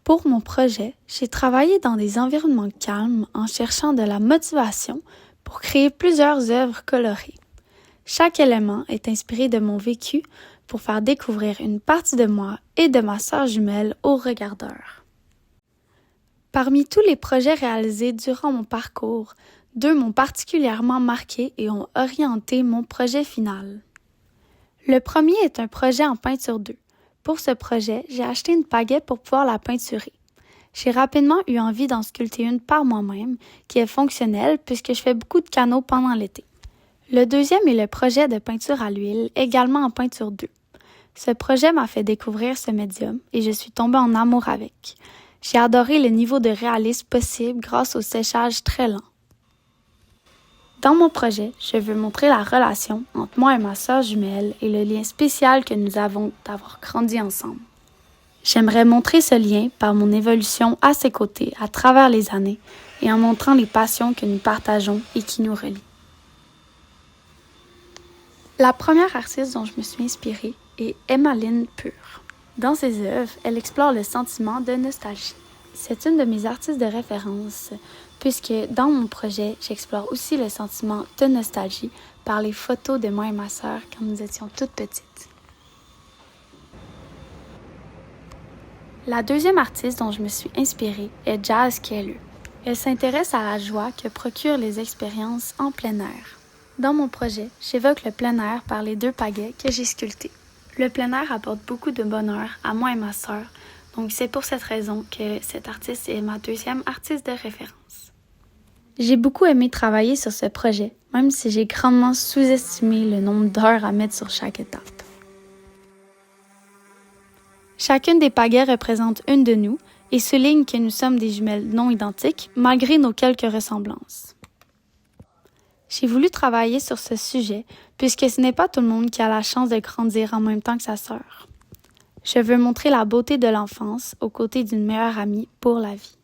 Pour mon projet, j'ai travaillé dans des environnements calmes en cherchant de la motivation pour créer plusieurs œuvres colorées. Chaque élément est inspiré de mon vécu pour faire découvrir une partie de moi et de ma sœur jumelle aux regardeurs. Parmi tous les projets réalisés durant mon parcours, 2 m'ont particulièrement marqué et ont orienté mon projet final. Le premier est un projet en peinture d'œuf. Pour ce projet, j'ai acheté une pagaie pour pouvoir la peinturer. J'ai rapidement eu envie d'en sculpter une par moi-même, qui est fonctionnelle puisque je fais beaucoup de canaux pendant l'été. Le deuxième est le projet de peinture à l'huile, également en peinture d'œuf. Ce projet m'a fait découvrir ce médium et je suis tombée en amour avec. J'ai adoré le niveau de réalisme possible grâce au séchage très lent. Dans mon projet, je veux montrer la relation entre moi et ma sœur jumelle et le lien spécial que nous avons d'avoir grandi ensemble. J'aimerais montrer ce lien par mon évolution à ses côtés à travers les années et en montrant les passions que nous partageons et qui nous relient. La première artiste dont je me suis inspirée est Emmaline Pur. Dans ses œuvres, elle explore le sentiment de nostalgie. C'est une de mes artistes de référence, puisque dans mon projet, j'explore aussi le sentiment de nostalgie par les photos de moi et ma sœur quand nous étions toutes petites. La deuxième artiste dont je me suis inspirée est Jazz Keller. Elle s'intéresse à la joie que procurent les expériences en plein air. Dans mon projet, j'évoque le plein air par les 2 pagaies que j'ai sculptées. Le plein air apporte beaucoup de bonheur à moi et ma sœur, donc c'est pour cette raison que cette artiste est ma deuxième artiste de référence. J'ai beaucoup aimé travailler sur ce projet, même si j'ai grandement sous-estimé le nombre d'heures à mettre sur chaque étape. Chacune des pagaies représente une de nous et souligne que nous sommes des jumelles non identiques malgré nos quelques ressemblances. J'ai voulu travailler sur ce sujet puisque ce n'est pas tout le monde qui a la chance de grandir en même temps que sa sœur. Je veux montrer la beauté de l'enfance aux côtés d'une meilleure amie pour la vie.